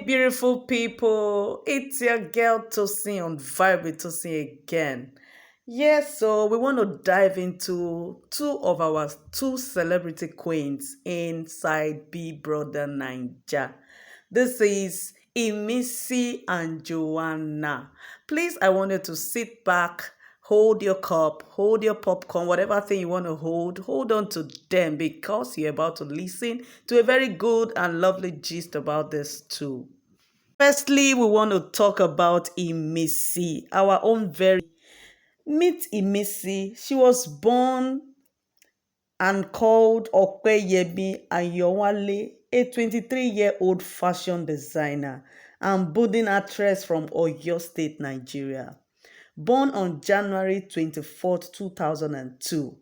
beautiful people. It's your girl Tosin on Vibe with Tosin again. Yes, so we want to dive into two of our two celebrity queens inside Big Brother Naija. This is Imisi and Joanna. Please, I want you to sit back, hold your cup, hold your popcorn, whatever thing you want to hold on to them because you're about to listen to a very good and lovely gist about this too. Firstly, we want to talk about Imisi, our own very meet Imisi. She was born and called Okweyemi Ayanwale, a 23-year-old fashion designer and budding actress from Oyo State, Nigeria. Born on January 24th, 2002,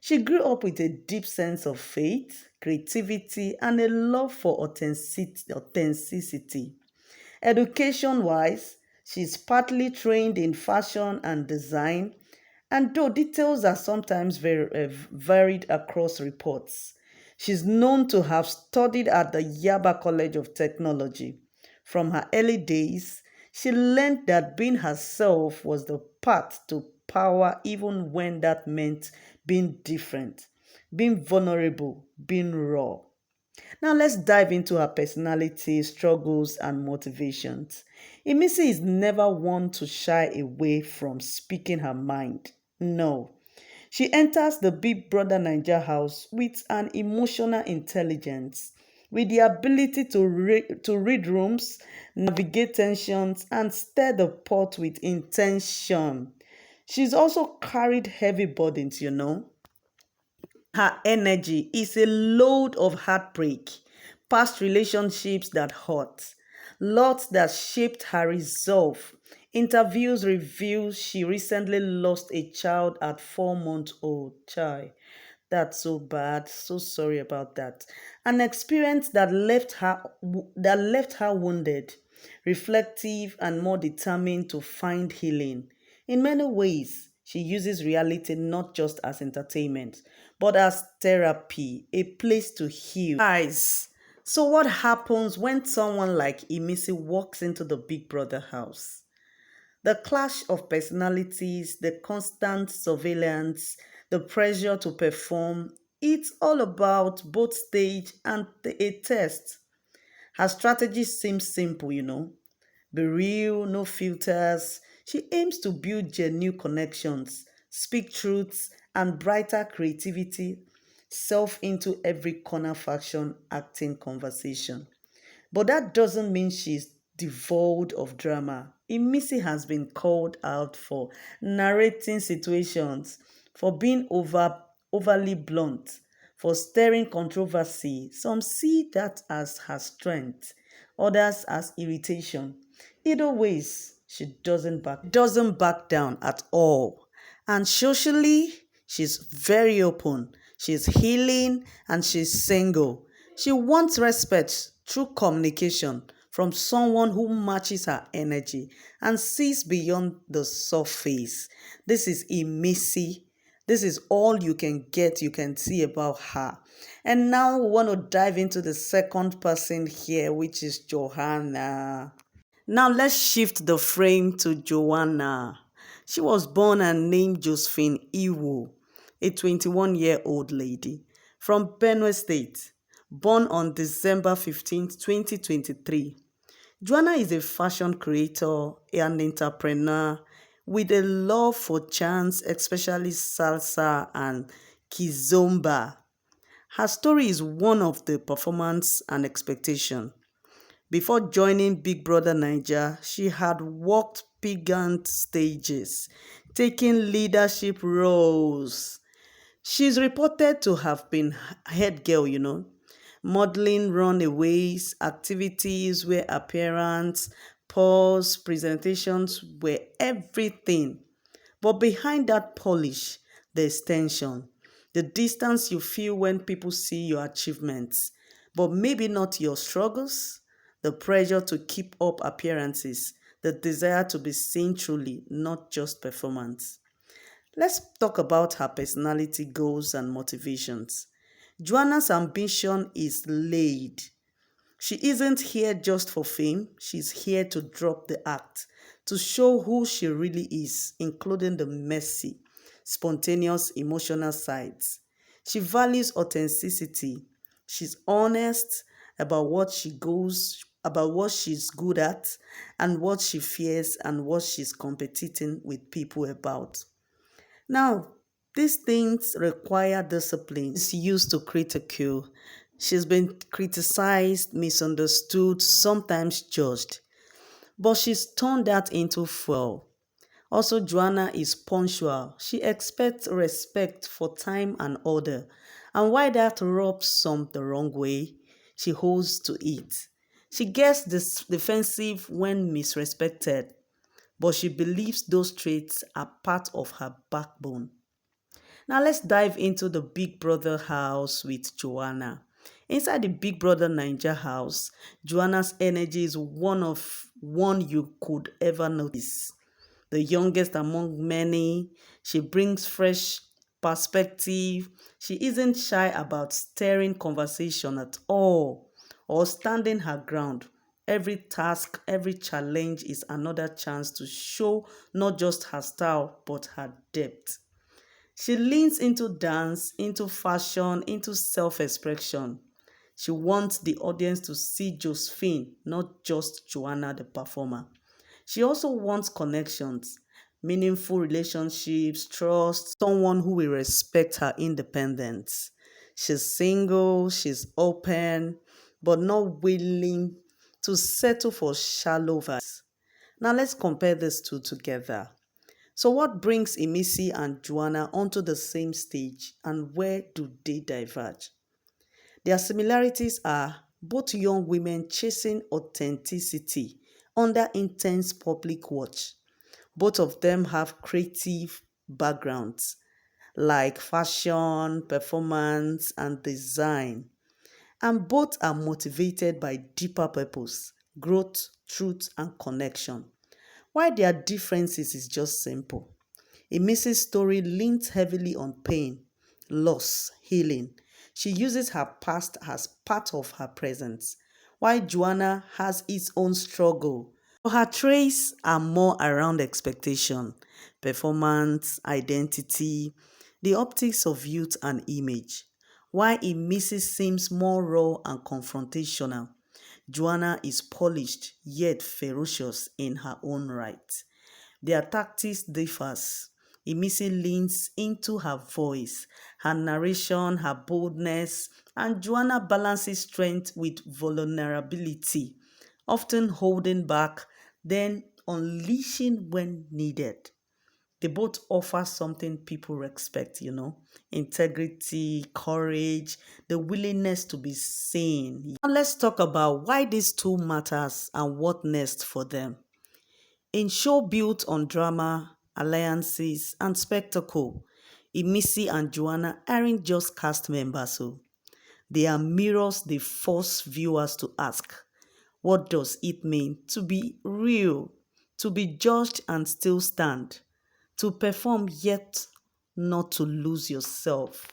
she grew up with a deep sense of faith, creativity, and a love for authenticity. Education-wise, she's partly trained in fashion and design, and though details are sometimes varied across reports, she's known to have studied at the Yaba College of Technology. From her early days, she learned that being herself was the path to power, even when that meant being different, being vulnerable, being raw. Now let's dive into her personality, struggles, and motivations. Imisi is never one to shy away from speaking her mind. No. She enters the Big Brother Naija house with an emotional intelligence, with the ability to read rooms, navigate tensions, and stir the pot with intention. She's also carried heavy burdens. Her energy is a load of heartbreak, past relationships that hurt, lots that shaped her resolve. Interviews reveal she recently lost a child at 4 months old. Child, that's so bad. So sorry about that. An experience that left her wounded, reflective, and more determined to find healing. In many ways, she uses reality not just as entertainment, but as therapy, a place to heal. Guys, so what happens when someone like Imisi walks into the Big Brother house? The clash of personalities, the constant surveillance, the pressure to perform, it's all about both stage and a test. Her strategy seems simple. Be real, no filters. She aims to build genuine connections, speak truths, and brighter creativity self into every corner faction acting conversation. But that doesn't mean she's devoid of drama. Imisi has been called out for narrating situations, for being overly blunt, for stirring controversy. Some see that as her strength, others as irritation. Either ways, she doesn't back down at all. And socially, she's very open. She's healing and she's single. She wants respect through communication from someone who matches her energy and sees beyond the surface. This is Imisi. This is all you can get, you can see about her. And now we want to dive into the second person here, which is Joanna. Now let's shift the frame to Joanna. She was born and named Josephine Iwoh, a 21-year-old lady from Benue State, born on December 15th, 2023. Joanna is a fashion creator, an entrepreneur with a love for chants, especially salsa and kizomba. Her story is one of the performance and expectation. Before joining Big Brother Naija, she had walked pageant stages, taking leadership roles. She's reported to have been head girl, modeling runaways, activities where appearance, pose, presentations were everything. But behind that polish, there's tension. The distance you feel when people see your achievements, but maybe not your struggles. The pressure to keep up appearances, the desire to be seen truly, not just performance. Let's talk about her personality, goals, and motivations. Joanna's ambition is laid. She isn't here just for fame, she's here to drop the act, to show who she really is, including the messy, spontaneous, emotional sides. She values authenticity. She's honest about what she's good at and what she fears and what she's competing with people about. Now, these things require discipline. She's used to ridicule. She's been criticized, misunderstood, sometimes judged. But she's turned that into fuel. Also, Joanna is punctual. She expects respect for time and order. And why that rubs some the wrong way, she holds to it. She gets defensive when misrespected, but she believes those traits are part of her backbone. Now let's dive into the Big Brother house with Joanna. Inside the Big Brother Ninja house, Joanna's energy is one you could ever notice. The youngest among many, she brings fresh perspective. She isn't shy about stirring conversation at all or standing her ground. Every task, every challenge is another chance to show not just her style but her depth. She leans into dance, into fashion, into self expression. She wants the audience to see Josephine, not just Joanna the performer. She also wants connections, meaningful relationships, trust, someone who will respect her independence. She's single, she's open, but not willing to settle for shallow vibes. Now let's compare these two together. So, what brings Imisi and Joanna onto the same stage and where do they diverge? Their similarities are both young women chasing authenticity under intense public watch. Both of them have creative backgrounds like fashion, performance, and design. And both are motivated by deeper purpose, growth, truth, and connection. Why their differences is just simple. Emissi's story leans heavily on pain, loss, healing. She uses her past as part of her present, while Joanna has its own struggle. Her traits are more around expectation, performance, identity, the optics of youth and image. While Imisi seems more raw and confrontational, Joanna is polished yet ferocious in her own right. Their tactics differs. Imisi leans into her voice, her narration, her boldness, and Joanna balances strength with vulnerability, often holding back, then unleashing when needed. They both offer something people respect, integrity, courage, the willingness to be seen. Now let's talk about why these two matters and what next for them. In show built on drama, alliances, and spectacle, Imisi and Joanna aren't just cast members, so they are mirrors they force viewers to ask, what does it mean to be real, to be judged and still stand, to perform yet not to lose yourself?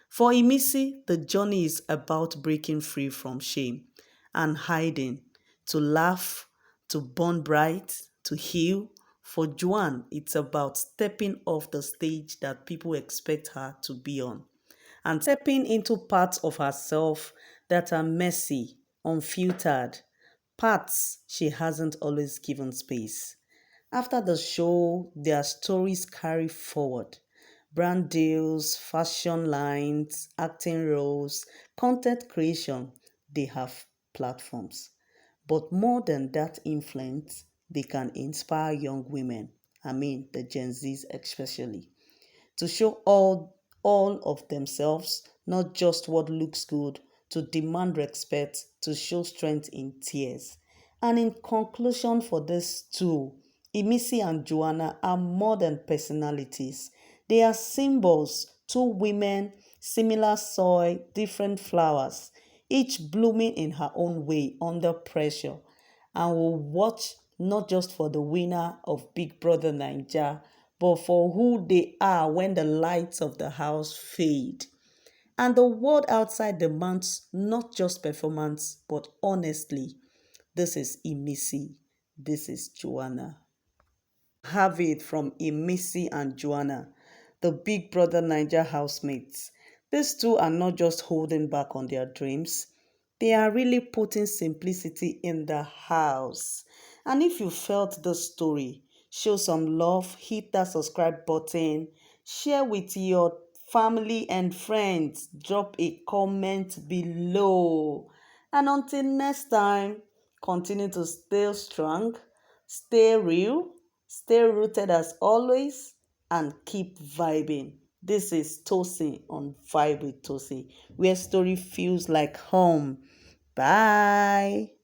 For Imisi, the journey is about breaking free from shame and hiding, to laugh, to burn bright, to heal. For Joanne, it's about stepping off the stage that people expect her to be on and stepping into parts of herself that are messy, unfiltered, parts she hasn't always given space. After the show, their stories carry forward. Brand deals, fashion lines, acting roles, content creation, they have platforms. But more than that influence, they can inspire young women. I mean, the Gen Zs especially to show all of themselves, not just what looks good, to demand respect, to show strength in tears. And in conclusion for this too, Imisi and Joanna are more than personalities. They are symbols, two women, similar soil, different flowers, each blooming in her own way under pressure. And will watch not just for the winner of Big Brother Naija, but for who they are when the lights of the house fade. And the world outside demands not just performance, but honestly. This is Imisi. This is Joanna. Have it from Imisi and Joanna, the Big Brother Niger housemates. These two are not just holding back on their dreams, they are really putting simplicity in the house. And if you felt the story, show some love, hit that subscribe button, share with your family and friends, drop a comment below. And until next time, continue to stay strong, stay real, stay rooted as always, and keep vibing. This is Tosin on Vibe with Tosin, where story feels like home. Bye.